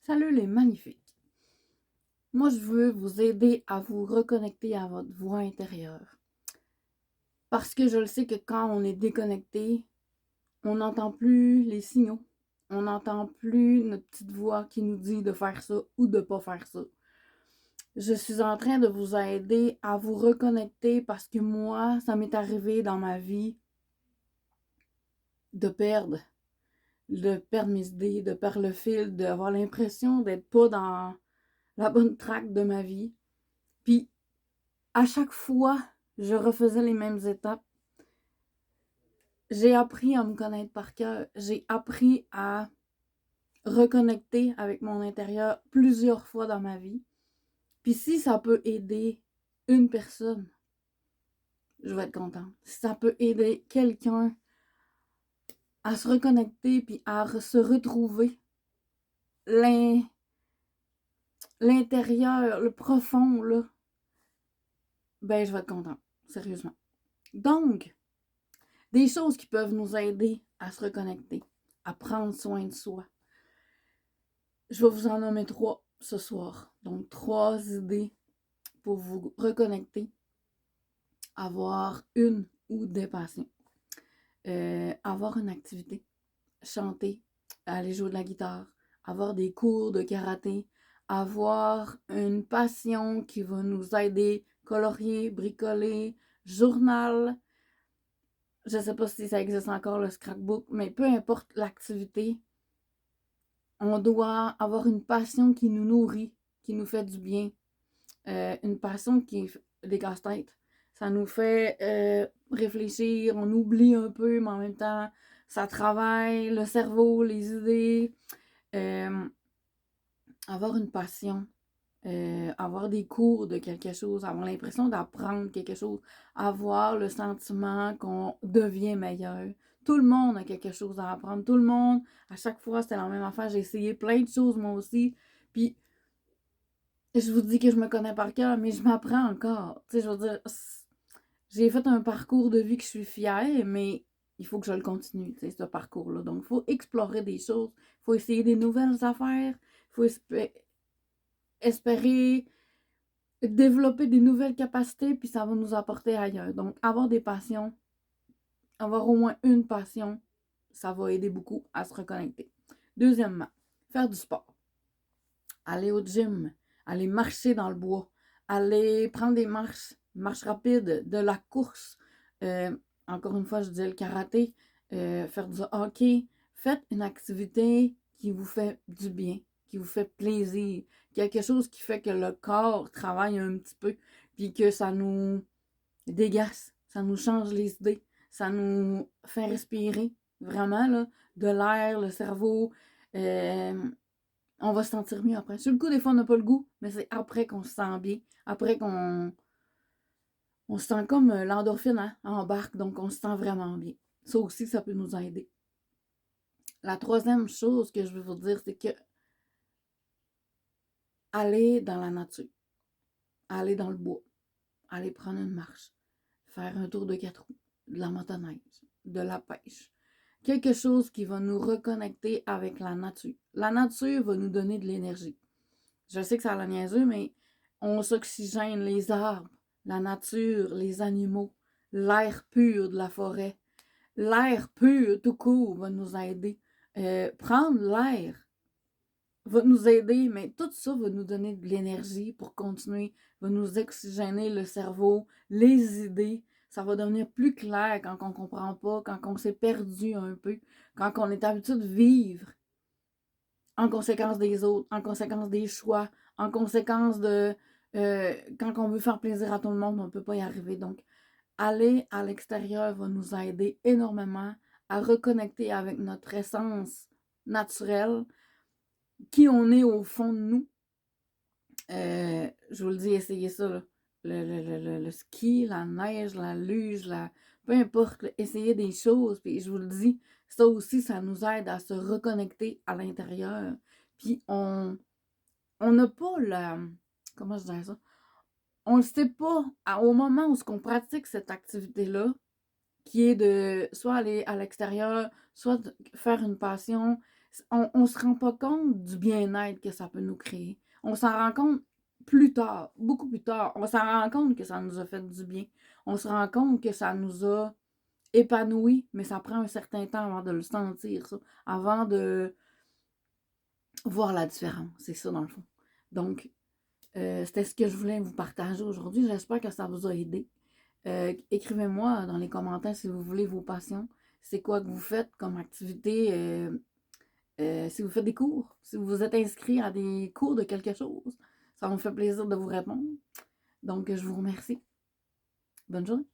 Salut les magnifiques! Moi, je veux vous aider à vous reconnecter à votre voix intérieure. Parce que je le sais que quand on est déconnecté, on n'entend plus les signaux. On n'entend plus notre petite voix qui nous dit de faire ça ou de pas faire ça. Je suis en train de vous aider à vous reconnecter parce que moi, ça m'est arrivé dans ma vie de perdre, mes idées, de perdre le fil, d'avoir l'impression d'être pas dans la bonne track de ma vie. Puis à chaque fois, je refaisais les mêmes étapes. J'ai appris à me connaître par cœur. J'ai appris à reconnecter avec mon intérieur plusieurs fois dans ma vie. Puis si ça peut aider une personne, je vais être contente. Si ça peut aider quelqu'un à se reconnecter puis à se retrouver l'intérieur, le profond, là, ben je vais être contente. Sérieusement. Donc, des choses qui peuvent nous aider à se reconnecter, à prendre soin de soi. Je vais vous en nommer 3 ce soir. Donc, 3 idées pour vous reconnecter, avoir une ou des passions. Avoir une activité, chanter, aller jouer de la guitare, avoir des cours de karaté, avoir une passion qui va nous aider, colorier, bricoler, journal. Je ne sais pas si ça existe encore, le scrapbook, mais peu importe l'activité, on doit avoir une passion qui nous nourrit, qui nous fait du bien. Une passion qui est des casse-têtes. Ça nous fait réfléchir, on oublie un peu, mais en même temps, ça travaille le cerveau, les idées. Euh, avoir une passion, avoir des cours de quelque chose, avoir l'impression d'apprendre quelque chose, avoir le sentiment qu'on devient meilleur. Tout le monde a quelque chose à apprendre. Tout le monde, à chaque fois, c'était la même affaire. J'ai essayé plein de choses, moi aussi. Puis, je vous dis que je me connais par cœur, mais je m'apprends encore. Tu sais, je veux dire, j'ai fait un parcours de vie que je suis fière, mais il faut que je le continue, tu sais, ce parcours-là. Donc, il faut explorer des choses, il faut essayer des nouvelles affaires, il faut espérer développer des nouvelles capacités, puis ça va nous apporter ailleurs. Donc, avoir des passions, avoir au moins une passion, ça va aider beaucoup à se reconnecter. Deuxièmement, faire du sport. Aller au gym, aller marcher dans le bois, aller prendre des marches rapides, de la course. Encore une fois, je dis le karaté, faire du hockey. Faites une activité qui vous fait du bien, qui vous fait plaisir, quelque chose qui fait que le corps travaille un petit peu, puis que ça nous dégasse, ça nous change les idées, ça nous fait respirer, vraiment, là, de l'air, le cerveau. Euh, on va se sentir mieux après. Sur le coup, des fois, on n'a pas le goût, mais c'est après qu'on se sent bien, après qu'on se sent comme l'endorphine hein, embarque, donc on se sent vraiment bien. Ça aussi, ça peut nous aider. La troisième chose que je veux vous dire, c'est que aller dans la nature, aller dans le bois, aller prendre une marche, faire un tour de 4 roues, de la motoneige, de la pêche. Quelque chose qui va nous reconnecter avec la nature. La nature va nous donner de l'énergie. Je sais que ça a l'air niaiseux, mais on s'oxygène les arbres, la nature, les animaux, l'air pur de la forêt. L'air pur, tout court, va nous aider. Prendre l'air va nous aider, mais tout ça va nous donner de l'énergie pour continuer, va nous oxygéner le cerveau, les idées. Ça va devenir plus clair quand on ne comprend pas, quand on s'est perdu un peu, quand on est habitué de vivre en conséquence des autres, en conséquence des choix, en conséquence de quand on veut faire plaisir à tout le monde, on ne peut pas y arriver. Donc, aller à l'extérieur va nous aider énormément à reconnecter avec notre essence naturelle, qui on est au fond de nous. Je vous le dis, essayez ça. Là. Le ski, la neige, la luge, peu importe, là, essayez des choses. Puis je vous le dis, ça aussi, ça nous aide à se reconnecter à l'intérieur. Puis on n'a pas la... Comment je dirais ça? On ne sait pas, au moment où on pratique cette activité-là, qui est de soit aller à l'extérieur, soit de faire une passion, On se rend pas compte du bien-être que ça peut nous créer. On s'en rend compte plus tard, beaucoup plus tard. On s'en rend compte que ça nous a fait du bien. On se rend compte que ça nous a épanouis, mais ça prend un certain temps avant de le sentir, ça. Avant de voir la différence. C'est ça, dans le fond. Donc, c'était ce que je voulais vous partager aujourd'hui. J'espère que ça vous a aidé. Écrivez-moi dans les commentaires si vous voulez vos passions. C'est quoi que vous faites comme activité? Si vous faites des cours, si vous vous êtes inscrit à des cours de quelque chose, ça me fait plaisir de vous répondre. Donc, je vous remercie. Bonne journée.